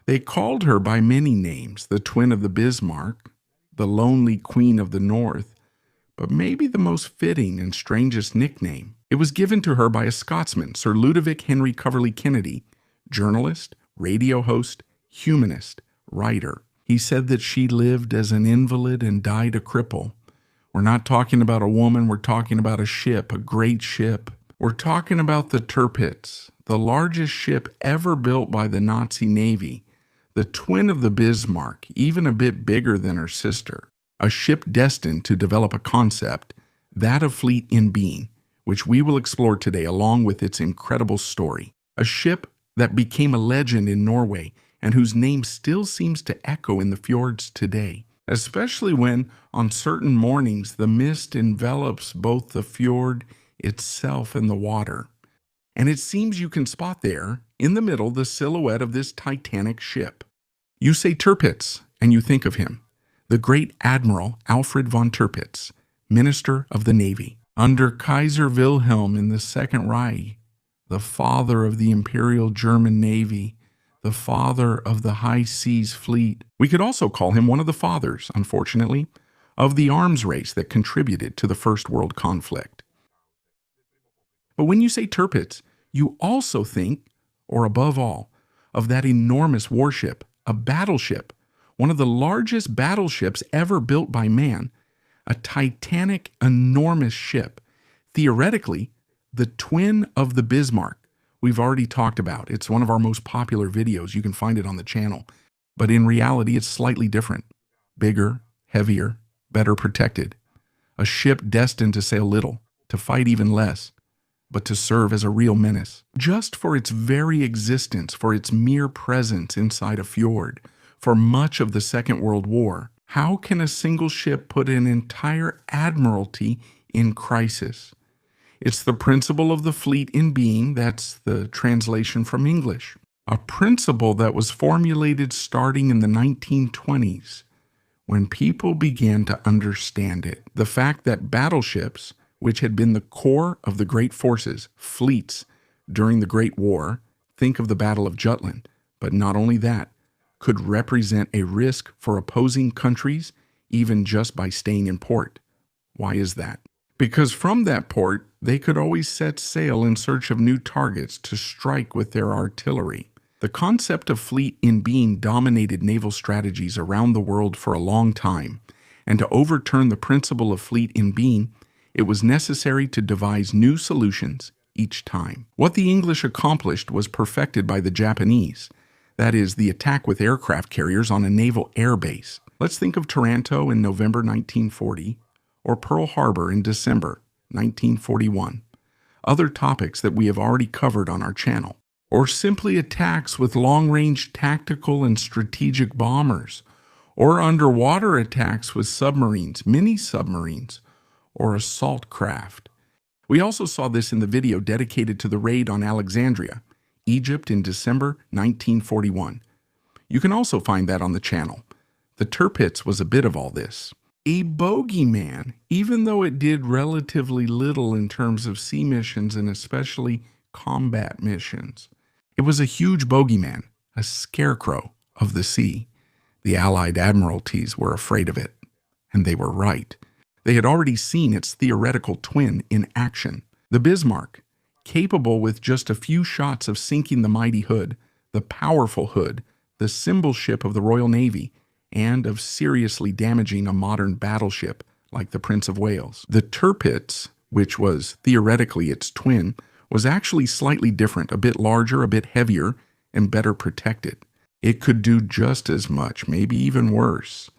They called her by many names, the twin of the Bismarck, the lonely queen of the North, but maybe the most fitting and strangest nickname. It was given to her by a Scotsman, Sir Ludovic Henry Coverley Kennedy, journalist, radio host, humanist, writer. He said that she lived as an invalid and died a cripple. We're not talking about a woman, we're talking about a ship, a great ship. We're talking about the Tirpitz, the largest ship ever built by the Nazi Navy, the twin of the Bismarck, even a bit bigger than her sister. A ship destined to develop a concept, that of fleet in being, which we will explore today along with its incredible story. A ship that became a legend in Norway and whose name still seems to echo in the fjords today, especially when, on certain mornings, the mist envelops both the fjord itself and the water. And it seems you can spot there, in the middle, the silhouette of this titanic ship. You say Tirpitz, and you think of him, the great Admiral Alfred von Tirpitz, Minister of the Navy. Under Kaiser Wilhelm in the Second Reich, the father of the Imperial German Navy, the father of the High Seas Fleet. We could also call him one of the fathers, unfortunately, of the arms race that contributed to the First World Conflict. But when you say Tirpitz, you also think, or above all, of that enormous warship, a battleship, one of the largest battleships ever built by man, a titanic, enormous ship, theoretically, the twin of the Bismarck. We've already talked about. It's one of our most popular videos. You can find it on the channel. But in reality, it's slightly different. Bigger, heavier, better protected. A ship destined to sail little, to fight even less, but to serve as a real menace. Just for its very existence, for its mere presence inside a fjord, for much of the Second World War, how can a single ship put an entire admiralty in crisis? It's the principle of the fleet in being, that's the translation from English. A principle that was formulated starting in the 1920s, when people began to understand it. The fact that battleships, which had been the core of the great forces, fleets, during the Great War, think of the Battle of Jutland, but not only that, could represent a risk for opposing countries, even just by staying in port. Why is that? Because from that port, they could always set sail in search of new targets to strike with their artillery. The concept of fleet in being dominated naval strategies around the world for a long time, and to overturn the principle of fleet in being, it was necessary to devise new solutions each time. What the English accomplished was perfected by the Japanese, that is, the attack with aircraft carriers on a naval air base. Let's think of Taranto in November 1940, or Pearl Harbor in December 1941, other topics that we have already covered on our channel, or simply attacks with long-range tactical and strategic bombers, or underwater attacks with submarines, mini-submarines, or assault craft. We also saw this in the video dedicated to the raid on Alexandria, Egypt in December 1941. You can also find that on the channel. The Tirpitz was a bit of all this. A bogeyman, even though it did relatively little in terms of sea missions and especially combat missions. It was a huge bogeyman, a scarecrow of the sea. The Allied admiralties were afraid of it, and they were right. They had already seen its theoretical twin in action. The Bismarck, capable with just a few shots of sinking the mighty Hood, the powerful Hood, the symbol ship of the Royal Navy, and of seriously damaging a modern battleship like the Prince of Wales. The Tirpitz, which was theoretically its twin, was actually slightly different, a bit larger, a bit heavier, and better protected. It could do just as much, maybe even worse.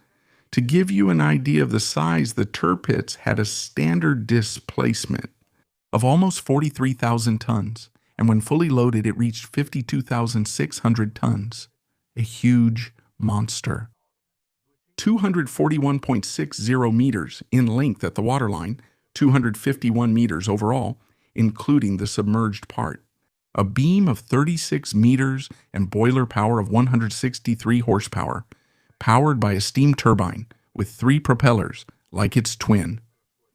To give you an idea of the size, the Tirpitz had a standard displacement of almost 43,000 tons, and when fully loaded, it reached 52,600 tons. A huge monster. 241.60 meters in length at the waterline, 251 meters overall, including the submerged part. A beam of 36 meters and boiler power of 163 horsepower, powered by a steam turbine with 3 propellers like its twin.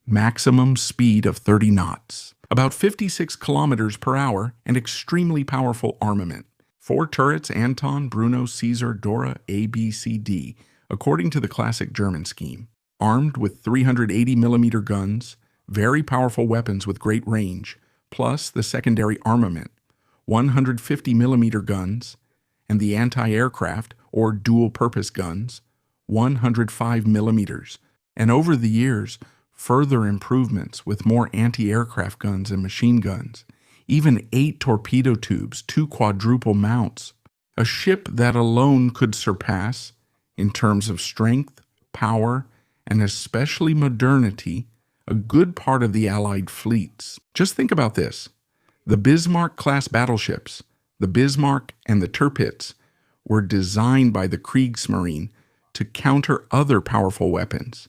Maximum speed of 30 knots. About 56 kilometers per hour and extremely powerful armament. 4 turrets: Anton, Bruno, Caesar, Dora, A, B, C, D, according to the classic German scheme. Armed with 380mm guns, very powerful weapons with great range, plus the secondary armament, 150mm guns, and the anti-aircraft or dual-purpose guns, 105mm, and over the years, further improvements with more anti-aircraft guns and machine guns, even 8 torpedo tubes, 2 quadruple mounts, a ship that alone could surpass, in terms of strength, power, and especially modernity, a good part of the Allied fleets. Just think about this. The Bismarck-Class Battleships, the Bismarck and the Tirpitz, were designed by the Kriegsmarine to counter other powerful weapons,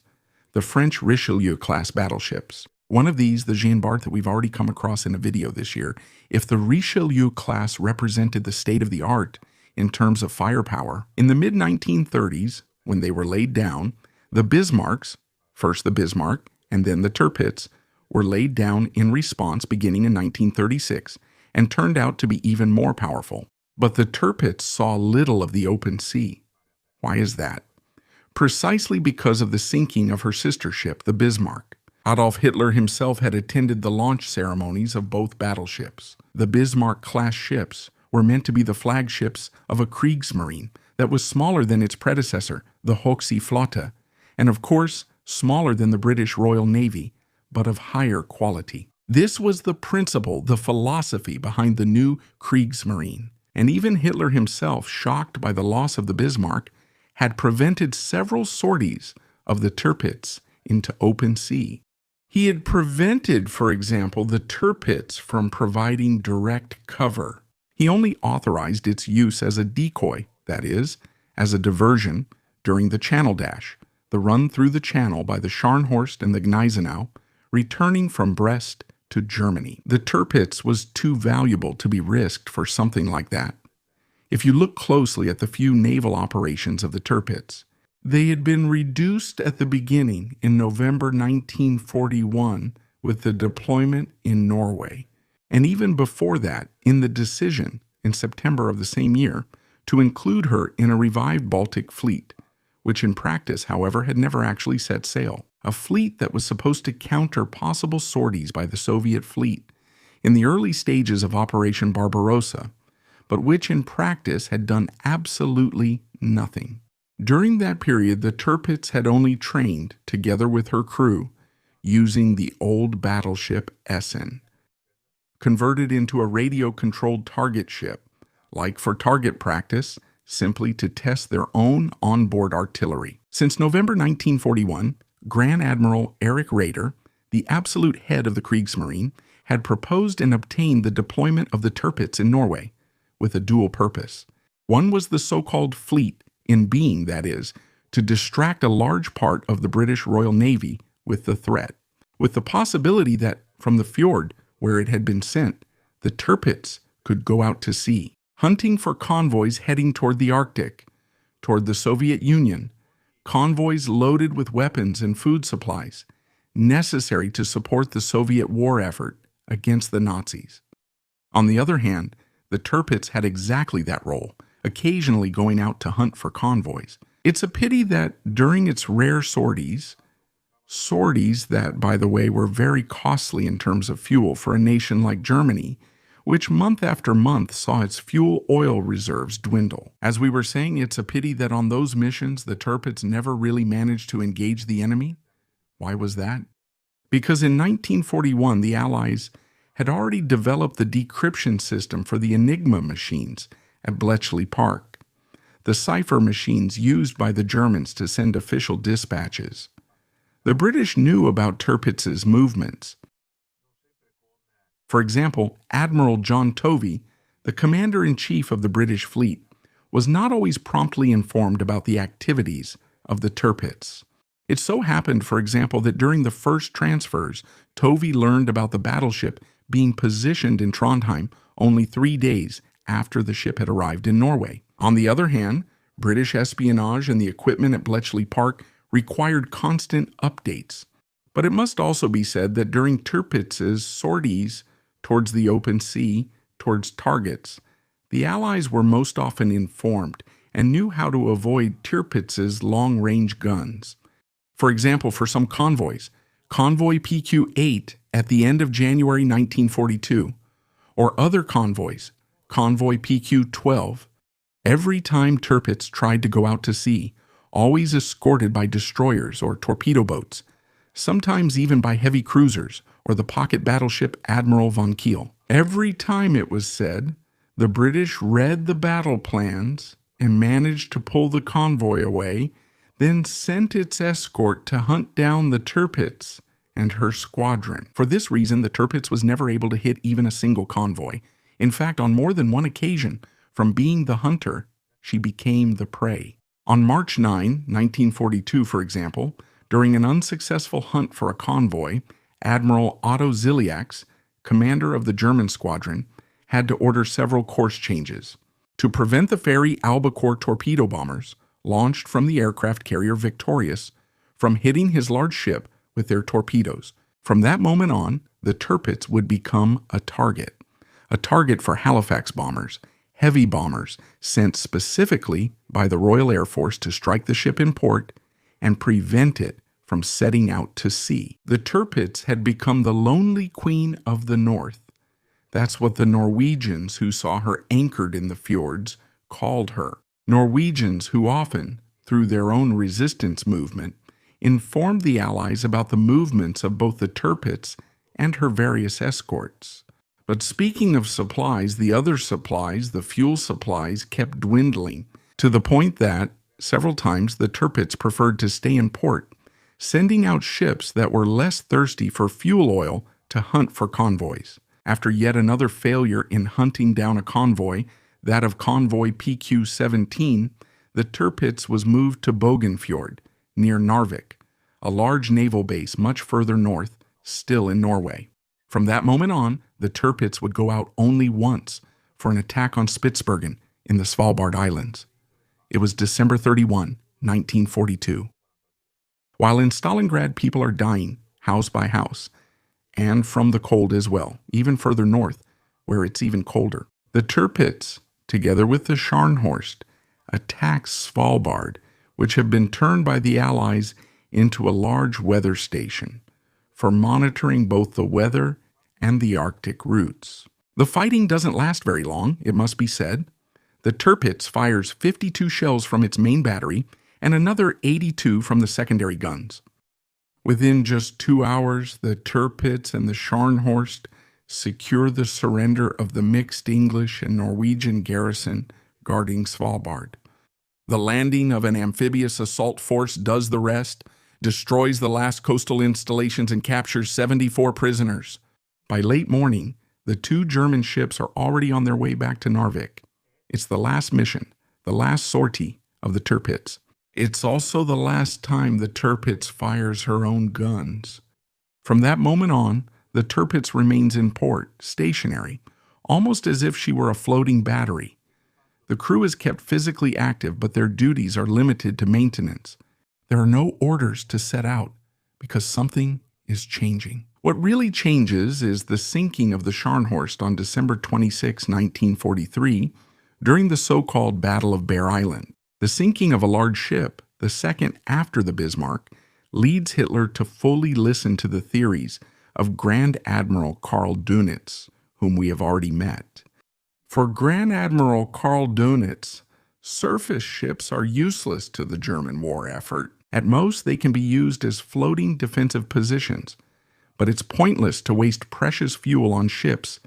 the French Richelieu-class battleships. One of these, the Jeanne Bart that we've already come across in a video this year, if the Richelieu class represented the state of the art in terms of firepower, in the mid-1930s, when they were laid down, the Bismarcks, first the Bismarck and then the Tirpitz, were laid down in response beginning in 1936 and turned out to be even more powerful. But the Tirpitz saw little of the open sea. Why is that? Precisely because of the sinking of her sister ship, the Bismarck. Adolf Hitler himself had attended the launch ceremonies of both battleships. The Bismarck-class ships were meant to be the flagships of a Kriegsmarine that was smaller than its predecessor, the Hochseeflotte, and of course, smaller than the British Royal Navy, but of higher quality. This was the principle, the philosophy behind the new Kriegsmarine. And even Hitler himself, shocked by the loss of the Bismarck, had prevented several sorties of the Tirpitz into open sea. He had prevented, for example, the Tirpitz from providing direct cover. He only authorized its use as a decoy, that is, as a diversion, during the Channel Dash, the run through the Channel by the Scharnhorst and the Gneisenau, returning from Brest to Germany. The Tirpitz was too valuable to be risked for something like that. If you look closely at the few naval operations of the Tirpitz, they had been reduced at the beginning in November 1941 with the deployment in Norway, and even before that in the decision in September of the same year to include her in a revived Baltic fleet, which in practice, however, had never actually set sail. A fleet that was supposed to counter possible sorties by the Soviet fleet in the early stages of Operation Barbarossa, but which in practice had done absolutely nothing. During that period, the Tirpitz had only trained, together with her crew, using the old battleship Essen, converted into a radio-controlled target ship, like for target practice, simply to test their own onboard artillery. Since November 1941, Grand Admiral Erich Raeder, the absolute head of the Kriegsmarine, had proposed and obtained the deployment of the Tirpitz in Norway, with a dual purpose. One was the so-called fleet, in being, that is, to distract a large part of the British Royal Navy with the threat, with the possibility that, from the fjord where it had been sent, the Tirpitz could go out to sea, hunting for convoys heading toward the Arctic, toward the Soviet Union, convoys loaded with weapons and food supplies, necessary to support the Soviet war effort against the Nazis. On the other hand, the Tirpitz had exactly that role, occasionally going out to hunt for convoys. It's a pity that during its rare sorties that, by the way, were very costly in terms of fuel for a nation like Germany, which month after month saw its fuel oil reserves dwindle. As we were saying, it's a pity that on those missions the Tirpitz never really managed to engage the enemy. Why was that? Because in 1941 the Allies had already developed the decryption system for the Enigma machines at Bletchley Park, the cipher machines used by the Germans to send official dispatches. The British knew about Tirpitz's movements. For example, Admiral John Tovey, the commander-in-chief of the British fleet, was not always promptly informed about the activities of the Tirpitz. It so happened, for example, that during the first transfers, Tovey learned about the battleship being positioned in Trondheim only 3 days after the ship had arrived in Norway. On the other hand, British espionage and the equipment at Bletchley Park required constant updates. But it must also be said that during Tirpitz's sorties towards the open sea, towards targets, The Allies were most often informed and knew how to avoid Tirpitz's long-range guns. For example, for some convoys, Convoy PQ-8 at the end of January 1942, or other convoys, Convoy PQ-12, every time Tirpitz tried to go out to sea, always escorted by destroyers or torpedo boats, sometimes even by heavy cruisers or the pocket battleship Admiral von Kiel. Every time, it was said, the British read the battle plans and managed to pull the convoy away, then sent its escort to hunt down the Tirpitz and her squadron. For this reason, the Tirpitz was never able to hit even a single convoy. In fact, on more than one occasion, from being the hunter, she became the prey. On March 9, 1942, for example, during an unsuccessful hunt for a convoy, Admiral Otto Ziliax, commander of the German squadron, had to order several course changes to prevent the Fairey Albacore torpedo bombers, launched from the aircraft carrier Victorious, from hitting his large ship with their torpedoes. From that moment on, the Tirpitz would become a target for Halifax bombers, heavy bombers sent specifically by the Royal Air Force to strike the ship in port and prevent it from setting out to sea. The Tirpitz had become the lonely queen of the North. That's what the Norwegians who saw her anchored in the fjords called her. Norwegians who often, through their own resistance movement, informed the Allies about the movements of both the Tirpitz and her various escorts. But speaking of supplies, the other supplies, the fuel supplies, kept dwindling, to the point that, several times, the Tirpitz preferred to stay in port, sending out ships that were less thirsty for fuel oil to hunt for convoys. After yet another failure in hunting down a convoy, that of Convoy PQ-17, the Tirpitz was moved to Bøgenfjord, near Narvik, a large naval base much further north, still in Norway. From that moment on, the Tirpitz would go out only once for an attack on Spitsbergen in the Svalbard Islands. It was December 31, 1942. While in Stalingrad people are dying, house by house, and from the cold as well, even further north, where it's even colder, the Tirpitz, together with the Scharnhorst, attacks Svalbard, which had been turned by the Allies into a large weather station for monitoring both the weather and the Arctic routes. The fighting doesn't last very long, it must be said. The Tirpitz fires 52 shells from its main battery and another 82 from the secondary guns. Within just 2 hours, the Tirpitz and the Scharnhorst secure the surrender of the mixed English and Norwegian garrison guarding Svalbard. The landing of an amphibious assault force does the rest, destroys the last coastal installations, and captures 74 prisoners. By late morning, the 2 German ships are already on their way back to Narvik. It's the last mission, the last sortie of the Tirpitz. It's also the last time the Tirpitz fires her own guns. From that moment on, the Tirpitz remains in port, stationary, almost as if she were a floating battery. The crew is kept physically active, but their duties are limited to maintenance. There are no orders to set out, because something is changing. What really changes is the sinking of the Scharnhorst on December 26, 1943, during the so-called Battle of Bear Island. The sinking of a large ship, the second after the Bismarck, leads Hitler to fully listen to the theories of Grand Admiral Karl Dönitz, whom we have already met. For Grand Admiral Karl Dönitz, surface ships are useless to the German war effort. At most, they can be used as floating defensive positions, but it's pointless to waste precious fuel on ships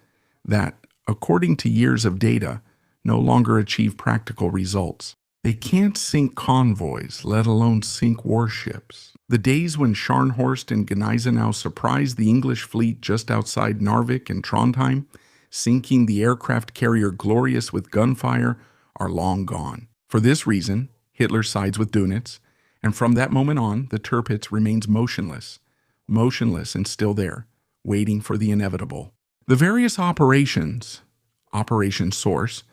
that, according to years of data, no longer achieve practical results. They can't sink convoys, let alone sink warships. The days when Scharnhorst and Gneisenau surprised the English fleet just outside Narvik and Trondheim, sinking the aircraft carrier Glorious with gunfire, are long gone. For this reason, Hitler sides with Dönitz, and from that moment on, the Tirpitz remains motionless and still there, waiting for the inevitable. The various operations, Operation Source,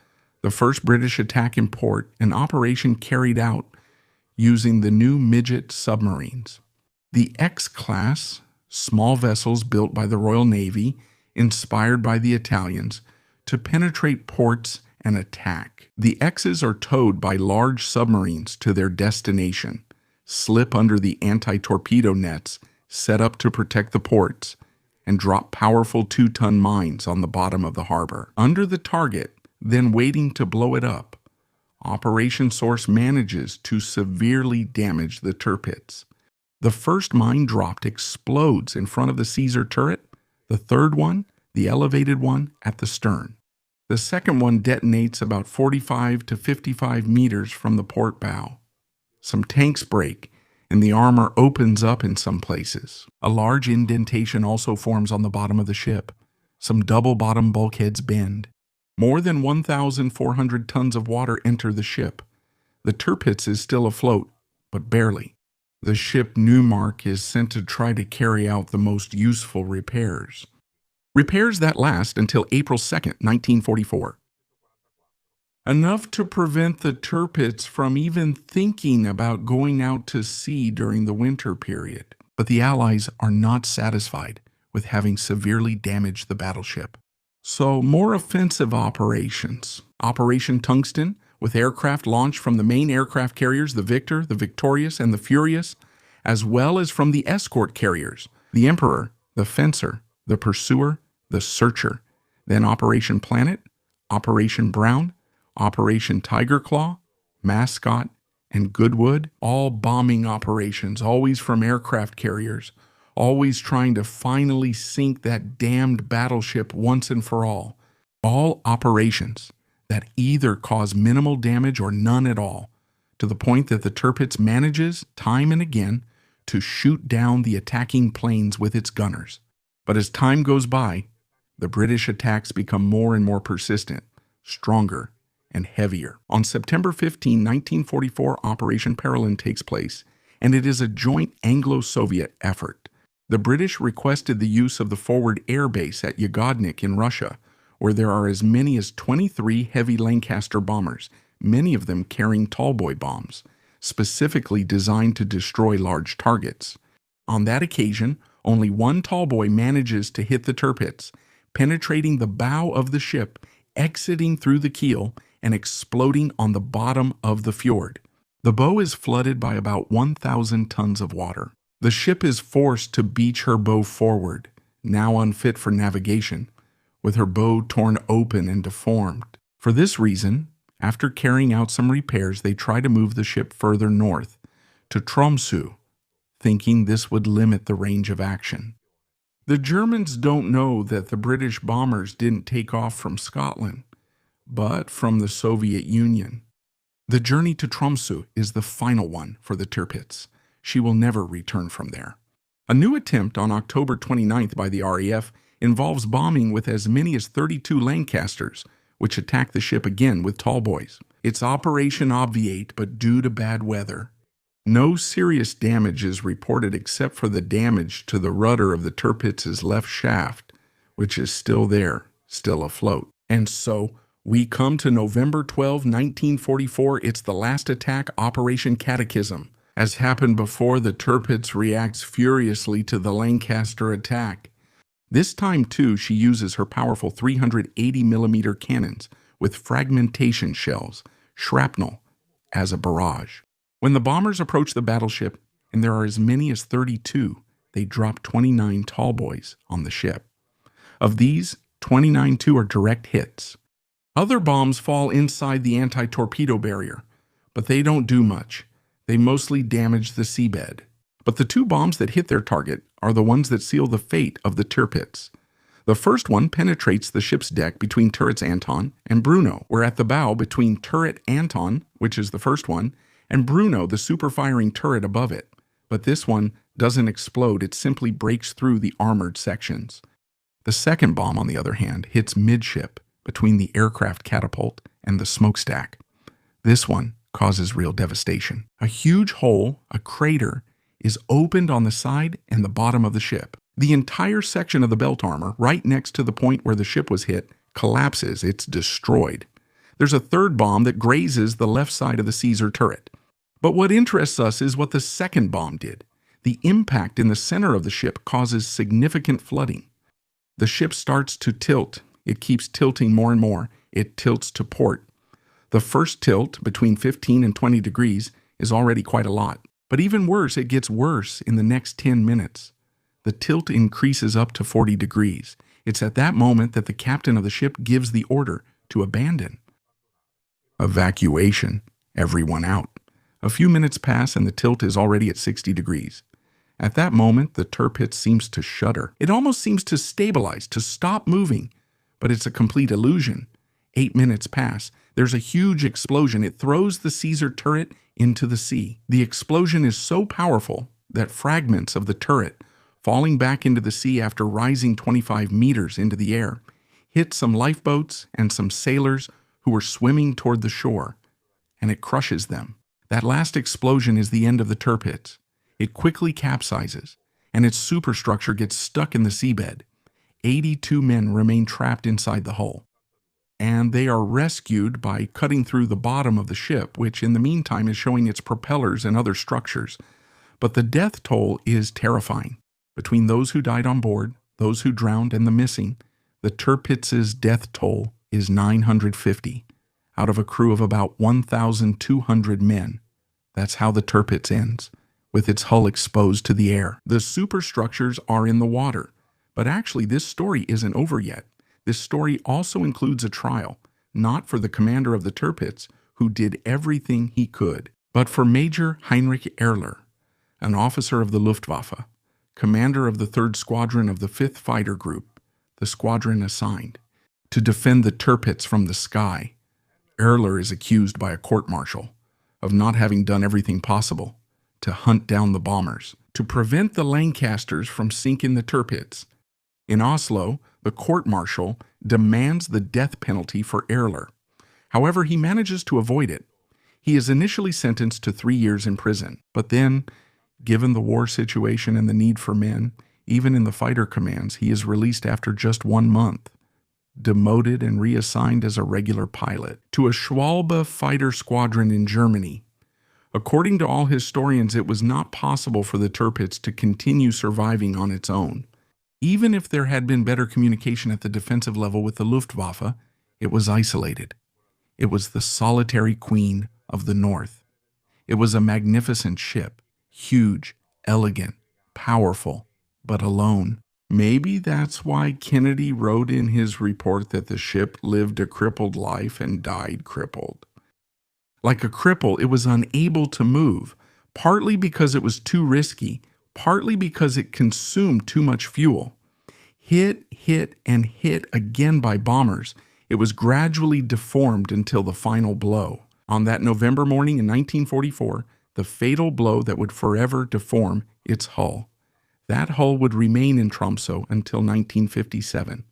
the first British attack in port, an operation carried out using the new midget submarines. The X-Class, small vessels built by the Royal Navy, inspired by the Italians, to penetrate ports and attack. The X's are towed by large submarines to their destination, slip under the anti-torpedo nets set up to protect the ports, and drop powerful 2-ton mines on the bottom of the harbor. Under the target, then waiting to blow it up, Operation Source manages to severely damage the Tirpitz. The first mine dropped explodes in front of the Caesar turret, the third one, the elevated one, at the stern. The second one detonates about 45 to 55 meters from the port bow. Some tanks break, and the armor opens up in some places. A large indentation also forms on the bottom of the ship. Some double-bottom bulkheads bend. More than 1,400 tons of water enter the ship. The Tirpitz is still afloat, but barely. The ship Neumark is sent to try to carry out the most useful repairs. Repairs that last until April 2nd, 1944. Enough to prevent the Tirpitz from even thinking about going out to sea during the winter period. But the Allies are not satisfied with having severely damaged the battleship. So more offensive operations. Operation Tungsten, with aircraft launched from the main aircraft carriers, the Victor, the Victorious, and the Furious, as well as from the escort carriers, the Emperor, the Fencer, the Pursuer, the Searcher. Then Operation Planet, Operation Brown, Operation Tiger Claw, Mascot, and Goodwood, all bombing operations, always from aircraft carriers, always trying to finally sink that damned battleship once and for all. All operations that either cause minimal damage or none at all, to the point that the Tirpitz manages, time and again, to shoot down the attacking planes with its gunners. But as time goes by, the British attacks become more and more persistent, stronger, and heavier. On September 15, 1944, Operation Parolin takes place, and it is a joint Anglo-Soviet effort. The British requested the use of the forward air base at Yagodnik in Russia, where there are as many as 23 heavy Lancaster bombers, many of them carrying tallboy bombs, specifically designed to destroy large targets. On that occasion, only one tallboy manages to hit the Tirpitz, penetrating the bow of the ship, exiting through the keel, and exploding on the bottom of the fjord. The bow is flooded by about 1,000 tons of water. The ship is forced to beach her bow forward, now unfit for navigation, with her bow torn open and deformed. For this reason, after carrying out some repairs, they try to move the ship further north, to Tromsø, thinking this would limit the range of action. The Germans don't know that the British bombers didn't take off from Scotland, but from the Soviet Union. The journey to Tromsø is the final one for the Tirpitz. She will never return from there. A new attempt on October 29th by the RAF involves bombing with as many as 32 Lancasters, which attack the ship again with tallboys. It's Operation Obviate, but due to bad weather. No serious damage is reported except for the damage to the rudder of the Tirpitz's left shaft, which is still there, still afloat. And so, we come to November 12, 1944. It's the last attack, Operation Catechism. As happened before, the Tirpitz reacts furiously to the Lancaster attack. This time, too, she uses her powerful 380mm cannons with fragmentation shells, shrapnel, as a barrage. When the bombers approach the battleship, and there are as many as 32, they drop 29 tallboys on the ship. Of these, 29 are direct hits. Other bombs fall inside the anti-torpedo barrier, but they don't do much. They mostly damage the seabed. But the two bombs that hit their target are the ones that seal the fate of the Tirpitz. The first one penetrates the ship's deck between turrets Anton and Bruno, where at the bow between turret Anton, which is the first one, and Bruno, the super-firing turret above it. But this one doesn't explode, it simply breaks through the armored sections. The second bomb, on the other hand, hits midship between the aircraft catapult and the smokestack. This one causes real devastation. A huge hole, a crater, is opened on the side and the bottom of the ship. The entire section of the belt armor, right next to the point where the ship was hit, collapses. It's destroyed. There's a third bomb that grazes the left side of the Caesar turret. But what interests us is what the second bomb did. The impact in the center of the ship causes significant flooding. The ship starts to tilt. It keeps tilting more and more. it tilts to port. The first tilt, between 15 and 20 degrees, is already quite a lot. But even worse, it gets worse in the next 10 minutes. The tilt increases up to 40 degrees. It's at that moment that the captain of the ship gives the order to abandon. Evacuation. Everyone out. A few minutes pass and the tilt is already at 60 degrees. At that moment, the Tirpitz seems to shudder. It almost seems to stabilize, to stop moving. But it's a complete illusion. 8 minutes pass. There's a huge explosion. It throws the Caesar turret into the sea. The explosion is so powerful that fragments of the turret, falling back into the sea after rising 25 meters into the air, hit some lifeboats and some sailors who were swimming toward the shore, and it crushes them. That last explosion is the end of the Tirpitz. It quickly capsizes, and its superstructure gets stuck in the seabed. 82 men remain trapped inside the hull, and they are rescued by cutting through the bottom of the ship, which in the meantime is showing its propellers and other structures. But the death toll is terrifying. Between those who died on board, those who drowned, and the missing, the Tirpitz's death toll is 950, out of a crew of about 1,200 men. That's how the Tirpitz ends, with its hull exposed to the air. The superstructures are in the water, but actually this story isn't over yet. This story also includes a trial, not for the commander of the Tirpitz, who did everything he could, but for Major Heinrich Erler, an officer of the Luftwaffe, commander of the 3rd Squadron of the 5th Fighter Group, the squadron assigned to defend the Tirpitz from the sky. Erler is accused by a court-martial of not having done everything possible to hunt down the bombers, to prevent the Lancasters from sinking the Tirpitz. In Oslo, the court-martial demands the death penalty for Erler. However, he manages to avoid it. He is initially sentenced to 3 years in prison, but then, given the war situation and the need for men, even in the fighter commands, he is released after just 1 month, demoted and reassigned as a regular pilot to a Schwalbe fighter squadron in Germany. According to all historians, it was not possible for the Tirpitz to continue surviving on its own. Even if there had been better communication at the defensive level with the Luftwaffe, it was isolated. It was the solitary queen of the North. It was a magnificent ship, huge, elegant, powerful, but alone. Maybe that's why Kennedy wrote in his report that the ship lived a crippled life and died crippled. Like a cripple, it was unable to move, partly because it was too risky, partly because it consumed too much fuel. Hit, and hit again by bombers, it was gradually deformed until the final blow. On that November morning in 1944, the fatal blow that would forever deform its hull. That hull would remain in Tromsø until 1957.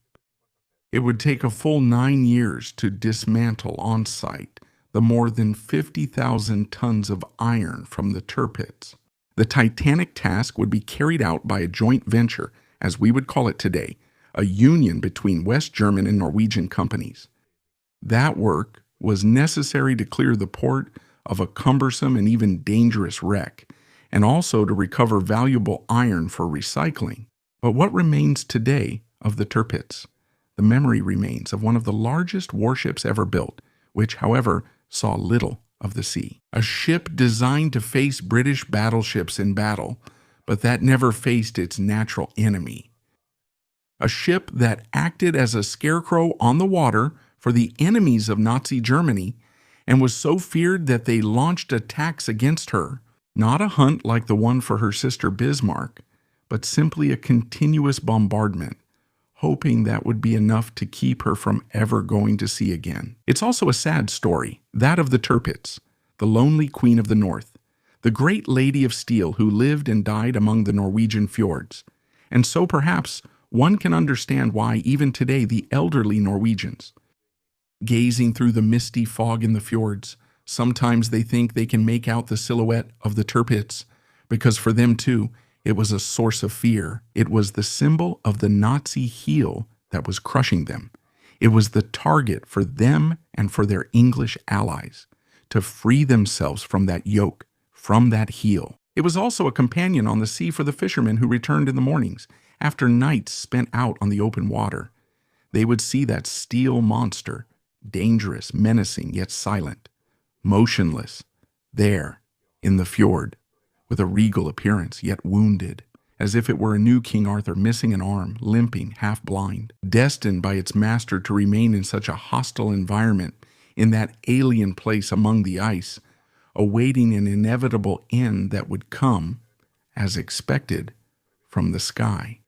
It would take a full 9 years to dismantle on site the more than 50,000 tons of iron from the Tirpitz. The titanic task would be carried out by a joint venture, as we would call it today, a union between West German and Norwegian companies. That work was necessary to clear the port of a cumbersome and even dangerous wreck, and also to recover valuable iron for recycling. But what remains today of the Tirpitz? The memory remains of one of the largest warships ever built, which, however, saw little of the sea. A ship designed to face British battleships in battle, but that never faced its natural enemy. A ship that acted as a scarecrow on the water for the enemies of Nazi Germany and was so feared that they launched attacks against her. Not a hunt like the one for her sister Bismarck, but simply a continuous bombardment, hoping that would be enough to keep her from ever going to sea again. It's also a sad story, that of the Tirpitz, the lonely queen of the North, the great lady of steel who lived and died among the Norwegian fjords. And so perhaps one can understand why even today the elderly Norwegians, gazing through the misty fog in the fjords, sometimes they think they can make out the silhouette of the Tirpitz, because for them too, it was a source of fear. It was the symbol of the Nazi heel that was crushing them. It was the target for them and for their English allies to free themselves from that yoke, from that heel. It was also a companion on the sea for the fishermen who returned in the mornings after nights spent out on the open water. They would see that steel monster dangerous, menacing, yet silent, motionless, there, in the fjord, with a regal appearance, yet wounded, as if it were a new King Arthur missing an arm, limping, half-blind, destined by its master to remain in such a hostile environment, in that alien place among the ice, awaiting an inevitable end that would come, as expected, from the sky.